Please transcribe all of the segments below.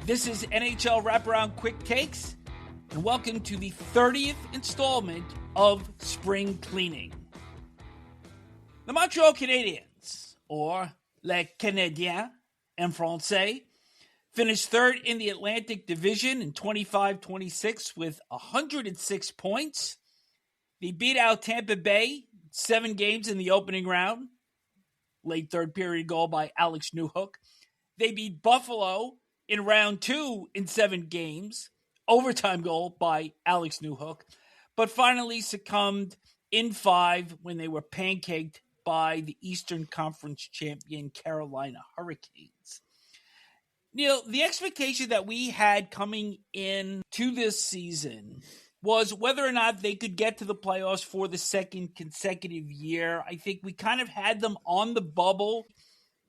This is NHL Wraparound Quick Takes, and welcome to the 30th installment of Spring Cleaning. The Montreal Canadiens, or Les Canadiens en français, finished third in the Atlantic Division in 25-26 with 106 points. They beat out Tampa Bay 7 games in the opening round. Late third period goal by Alex Newhook. They beat Buffalo in round 2 in 7 games. Overtime goal by Alex Newhook. But finally succumbed in 5 when they were pancaked by the Eastern Conference champion Carolina Hurricanes. Neil, the expectation that we had coming in to this season was whether or not they could get to the playoffs for the second consecutive year. I think we kind of had them on the bubble.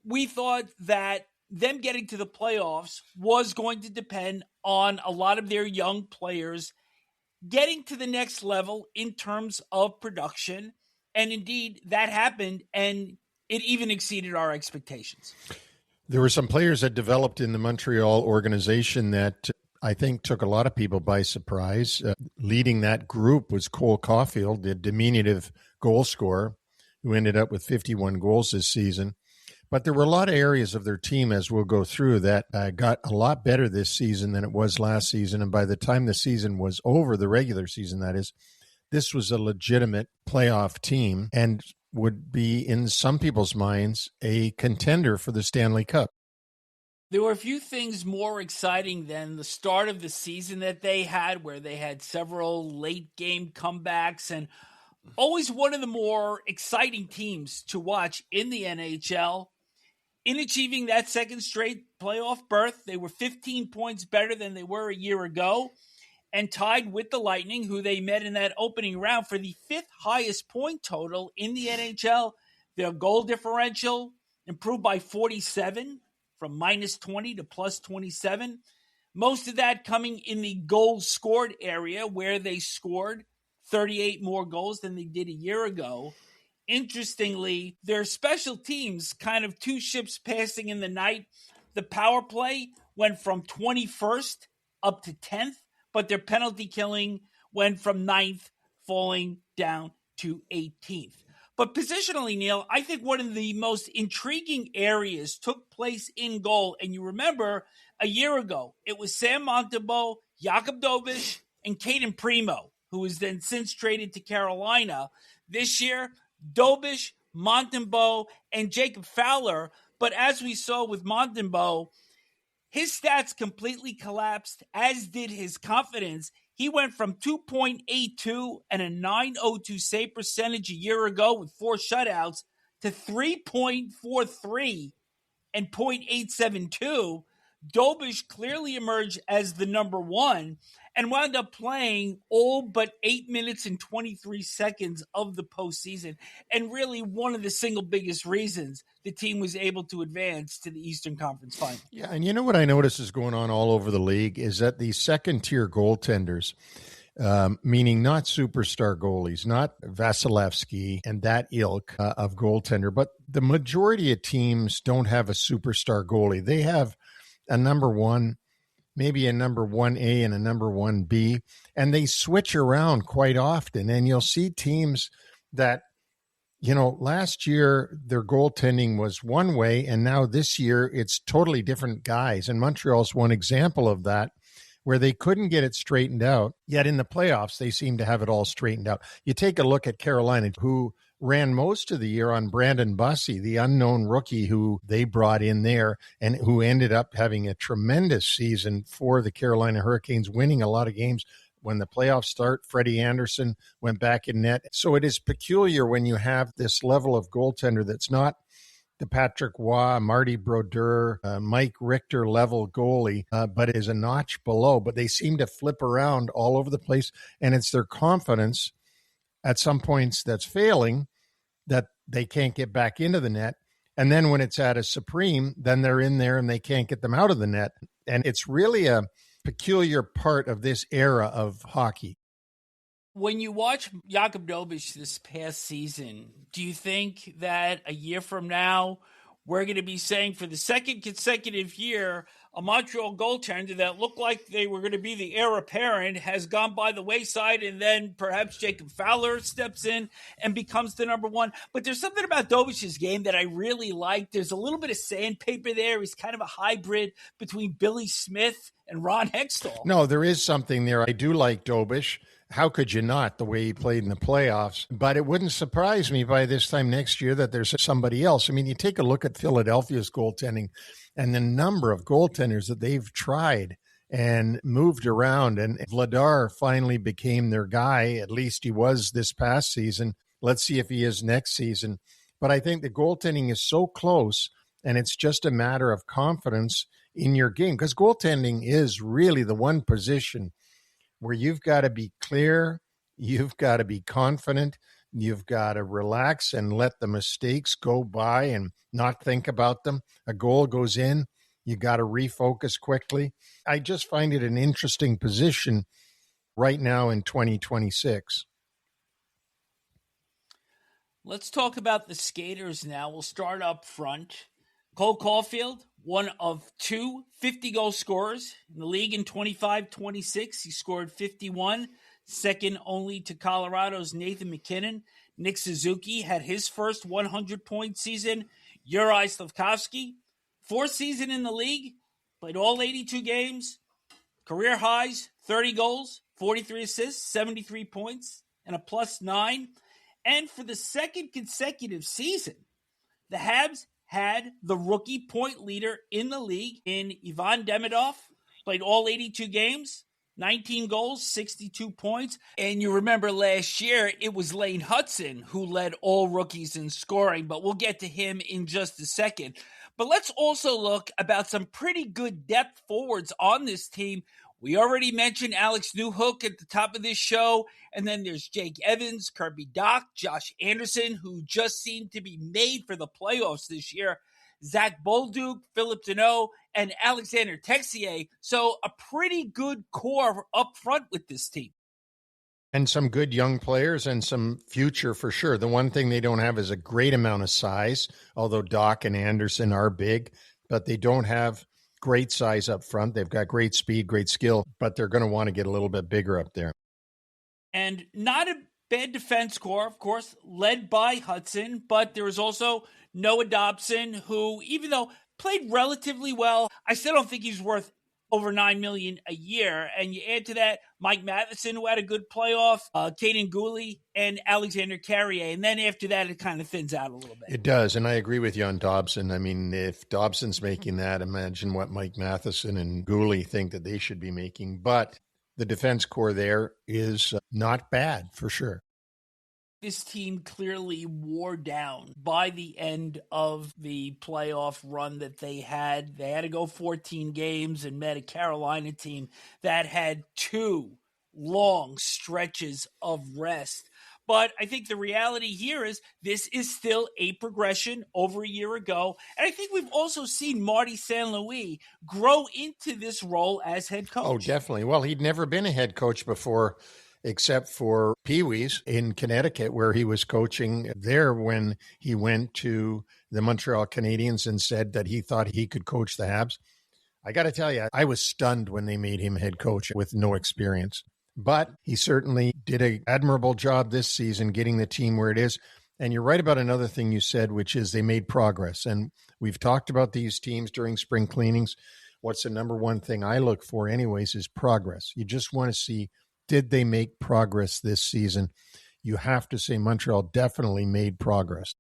We thought that them getting to the playoffs was going to depend on a lot of their young players getting to the next level in terms of production. And indeed, that happened, and it even exceeded our expectations. There were some players that developed in the Montreal organization that I think took a lot of people by surprise. Leading that group was Cole Caulfield, the diminutive goal scorer, who ended up with 51 goals this season. But there were a lot of areas of their team, as we'll go through, that got a lot better this season than it was last season. And by the time the season was over, the regular season, that is, this was a legitimate playoff team and would be, in some people's minds, a contender for the Stanley Cup. There were a few things more exciting than the start of the season that they had, where they had several late-game comebacks, and always one of the more exciting teams to watch in the NHL. In achieving that second straight playoff berth, they were 15 points better than they were a year ago and tied with the Lightning, who they met in that opening round for the 5th highest point total in the NHL. Their goal differential improved by 47 from minus 20 to plus 27. Most of that coming in the goals scored area, where they scored 38 more goals than they did a year ago. Interestingly, their special teams, kind of two ships passing in the night. The power play went from 21st up to 10th, but their penalty killing went from 9th, falling down to 18th. But positionally, Neil, I think one of the most intriguing areas took place in goal. And you remember a year ago, it was Sam Montembeault, Jakub Dobes, and Caden Primo, who was then since traded to Carolina. This year, Dobes, Montembeault, and Jacob Fowler. But as we saw with Montembeault, his stats completely collapsed, as did his confidence. He went from 2.82 and a .902 save percentage a year ago with 4 shutouts to 3.43 and .872. Dobes clearly emerged as the number one and wound up playing all but 8 minutes and 23 seconds of the postseason, and really one of the single biggest reasons the team was able to advance to the Eastern Conference Final. Yeah, and you know what I notice is going on all over the league is that the second-tier goaltenders, meaning not superstar goalies, not Vasilevsky and that ilk of goaltender, but the majority of teams don't have a superstar goalie. They have a number one, maybe a number 1A and a number 1B, and they switch around quite often. And you'll see teams that, you know, last year their goaltending was one way, and now this year it's totally different guys. And Montreal's one example of that, where they couldn't get it straightened out, yet in the playoffs they seem to have it all straightened out. You take a look at Carolina, who ran most of the year on Brandon Bussey, the unknown rookie who they brought in there and who ended up having a tremendous season for the Carolina Hurricanes, winning a lot of games. When the playoffs start, Freddie Anderson went back in net. So it is peculiar when you have this level of goaltender that's not the Patrick Waugh, Marty Brodeur, Mike Richter level goalie, but is a notch below. But they seem to flip around all over the place, and it's their confidence at some points that's failing, that they can't get back into the net. And then when it's at a supreme, then they're in there and they can't get them out of the net. And it's really a peculiar part of this era of hockey. When you watch Jakub Dobes this past season, do you think that a year from now we're going to be saying for the second consecutive year, a Montreal goaltender that looked like they were going to be the heir apparent has gone by the wayside, and then perhaps Jacob Fowler steps in and becomes the number one. But there's something about Dobes' game that I really like. There's a little bit of sandpaper there. He's kind of a hybrid between Billy Smith and Ron Hextall. No, there is something there. I do like Dobes. How could you not, the way he played in the playoffs? But it wouldn't surprise me by this time next year that there's somebody else. I mean, you take a look at Philadelphia's goaltending and the number of goaltenders that they've tried and moved around. And Vladar finally became their guy. At least he was this past season. Let's see if he is next season. But I think the goaltending is so close, and it's just a matter of confidence in your game, because goaltending is really the one position where you've got to be clear, you've got to be confident, you've got to relax and let the mistakes go by and not think about them. A goal goes in, you got to refocus quickly. I just find it an interesting position right now in 2026. Let's talk about the skaters now. We'll start up front. Cole Caulfield, one of two 50-goal scorers in the league in 25-26. He scored 51, second only to Colorado's Nathan MacKinnon. Nick Suzuki had his first 100-point season. Juraj Slafkovsky, fourth season in the league, played all 82 games, career highs, 30 goals, 43 assists, 73 points, and a +9. And for the second consecutive season, the Habs had the rookie point leader in the league in Ivan Demidov, played all 82 games, 19 goals, 62 points. And you remember last year, it was Lane Hutson who led all rookies in scoring, but we'll get to him in just a second. But let's also look about some pretty good depth forwards on this team. We already mentioned Alex Newhook at the top of this show, and then there's Jake Evans, Kirby Dach, Josh Anderson, who just seemed to be made for the playoffs this year, Zach Bolduc, Philip Deneau, and Alexander Texier. So a pretty good core up front with this team. And some good young players and some future for sure. The one thing they don't have is a great amount of size, although Dach and Anderson are big, but they don't have great size up front. They've got great speed, great skill, but they're going to want to get a little bit bigger up there. And not a bad defense core, of course, led by Hutson, but there was also Noah Dobson, who, even though played relatively well, I still don't think he's worth over $9 million a year. And you add to that Mike Matheson, who had a good playoff, Caden Gooley, and Alexander Carrier. And then after that, it kind of thins out a little bit. It does. And I agree with you on Dobson. I mean, if Dobson's making that, imagine what Mike Matheson and Gooley think that they should be making. But the defense core there is not bad for sure. This team clearly wore down by the end of the playoff run that they had. They had to go 14 games and met a Carolina team that had 2 long stretches of rest. But I think the reality here is this is still a progression over a year ago. And I think we've also seen Marty St. Louis grow into this role as head coach. Oh, definitely. Well, he'd never been a head coach before, except for Pee-wee's in Connecticut, where he was coaching there when he went to the Montreal Canadiens and said that he thought he could coach the Habs. I got to tell you, I was stunned when they made him head coach with no experience. But he certainly did an admirable job this season getting the team where it is. And you're right about another thing you said, which is they made progress. And we've talked about these teams during spring cleanings. What's the number one thing I look for anyways is progress. You just want to see, did they make progress this season? You have to say Montreal definitely made progress.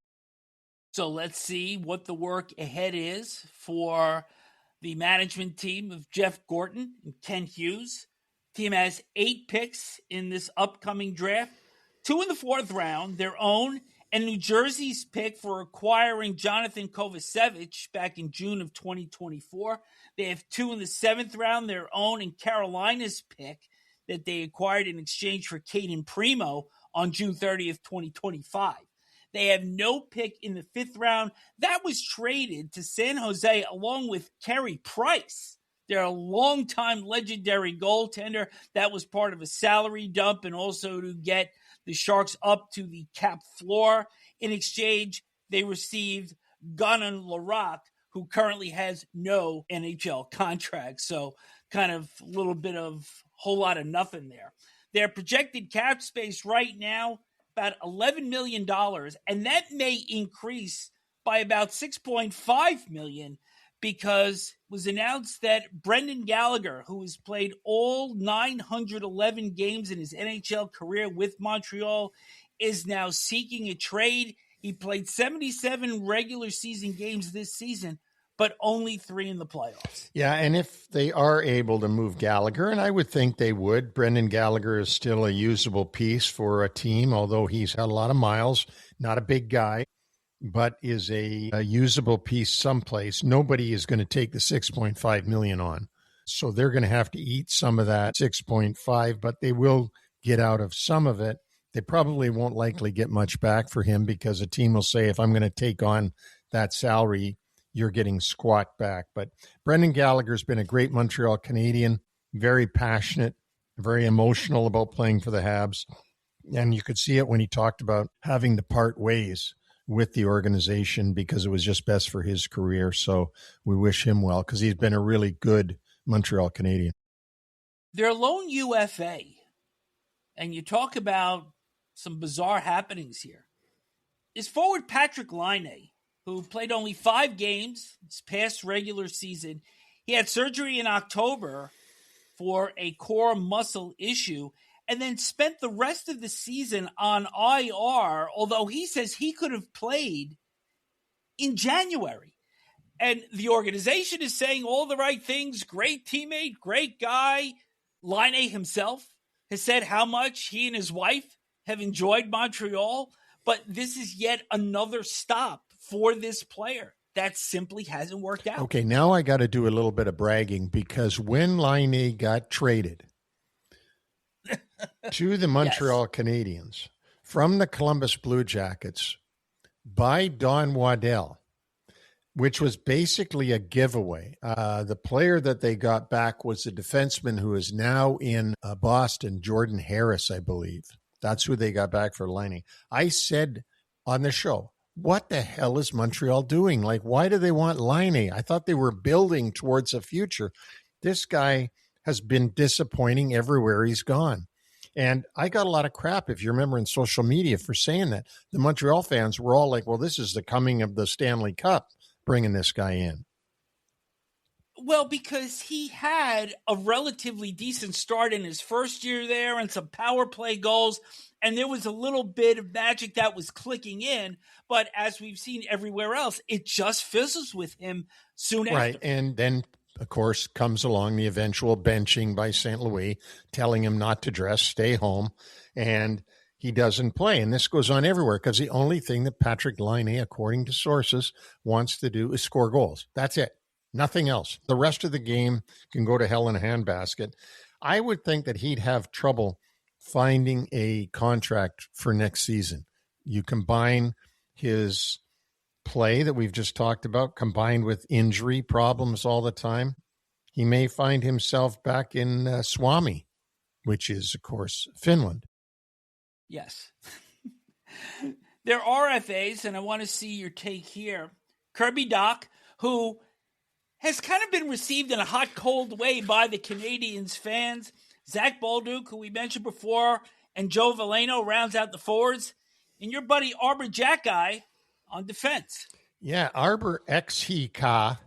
So let's see what the work ahead is for the management team of Jeff Gorton and Ken Hughes. Team has 8 picks in this upcoming draft, 2 in the 4th round, their own, and New Jersey's pick for acquiring Jonathan Kovacevic back in June of 2024. They have 2 in the 7th round, their own, and Carolina's pick that they acquired in exchange for Caden Primo on June 30th, 2025. They have no pick in the 5th round. That was traded to San Jose along with Carey Price. They're a longtime legendary goaltender. That was part of a salary dump and also to get the Sharks up to the cap floor. In exchange, they received Ganon Larac, who currently has no NHL contract. So kind of a little bit of whole lot of nothing there. Their projected cap space right now, about $11 million, and that may increase by about $6.5 million because it was announced that Brendan Gallagher, who has played all 911 games in his NHL career with Montreal, is now seeking a trade. He played 77 regular season games this season, but only 3 in the playoffs. Yeah, and if they are able to move Gallagher, and I would think they would, Brendan Gallagher is still a usable piece for a team, although he's had a lot of miles, not a big guy, but is a usable piece someplace. Nobody is going to take the $6.5 million on. So they're going to have to eat some of that 6.5, but they will get out of some of it. They probably won't likely get much back for him because a team will say, if I'm going to take on that salary, you're getting squat back. But Brendan Gallagher's been a great Montreal Canadian, very passionate, very emotional about playing for the Habs. And you could see it when he talked about having to part ways with the organization because it was just best for his career. So we wish him well because he's been a really good Montreal Canadian. Their lone UFA, and you talk about some bizarre happenings here, is forward Patrik Laine, who played only 5 games this past regular season. He had surgery in October for a core muscle issue and then spent the rest of the season on IR, although he says he could have played in January. And the organization is saying all the right things. Great teammate, great guy. Laine himself has said how much he and his wife have enjoyed Montreal, but this is yet another stop for this player. That simply hasn't worked out. Okay, now I got to do a little bit of bragging because when Laine got traded to the Montreal Canadiens from the Columbus Blue Jackets by Don Waddell, which was basically a giveaway. The player that they got back was a defenseman who is now in Boston, Jordan Harris, I believe. That's who they got back for Laine. I said on the show, what the hell is Montreal doing? Like, why do they want Laine? I thought they were building towards a future. This guy has been disappointing everywhere he's gone. And I got a lot of crap, if you remember, in social media for saying that. The Montreal fans were all like, well, this is the coming of the Stanley Cup, bringing this guy in. Well, because he had a relatively decent start in his first year there and some power play goals, and there was a little bit of magic that was clicking in. But as we've seen everywhere else, it just fizzles with him soon after. Right, and then, of course, comes along the eventual benching by St. Louis, telling him not to dress, stay home, and he doesn't play. And this goes on everywhere because the only thing that Patrik Laine, according to sources, wants to do is score goals. That's it. Nothing else. The rest of the game can go to hell in a handbasket. I would think that he'd have trouble finding a contract for next season. You combine his play that we've just talked about, combined with injury problems all the time, he may find himself back in Suomi, which is, of course, Finland. Yes. There are RFAs, and I want to see your take here. Kirby Dach, who has kind of been received in a hot, cold way by the Canadiens fans. Zach Bolduc, who we mentioned before, and Joe Veleno rounds out the forwards. And your buddy Arbor Xhekaj on defense. Yeah, Arbor Xhekaj,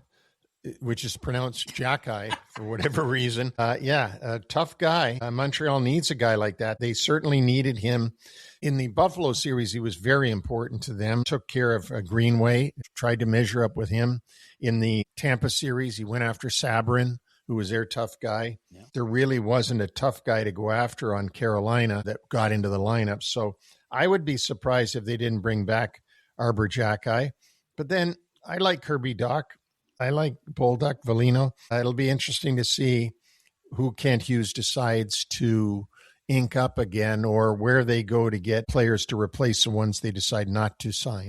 which is pronounced Xhekaj for whatever reason. A tough guy. Montreal needs a guy like that. They certainly needed him. In the Buffalo series, he was very important to them. Took care of Greenway, tried to measure up with him. In the Tampa series, he went after Sabrin, who was their tough guy. Yeah. There really wasn't a tough guy to go after on Carolina that got into the lineup. So I would be surprised if they didn't bring back Arbor Xhekaj. But then I like Kirby Dach. I like Bolduc, Veleno. It'll be interesting to see who Kent Hughes decides to ink up again or where they go to get players to replace the ones they decide not to sign.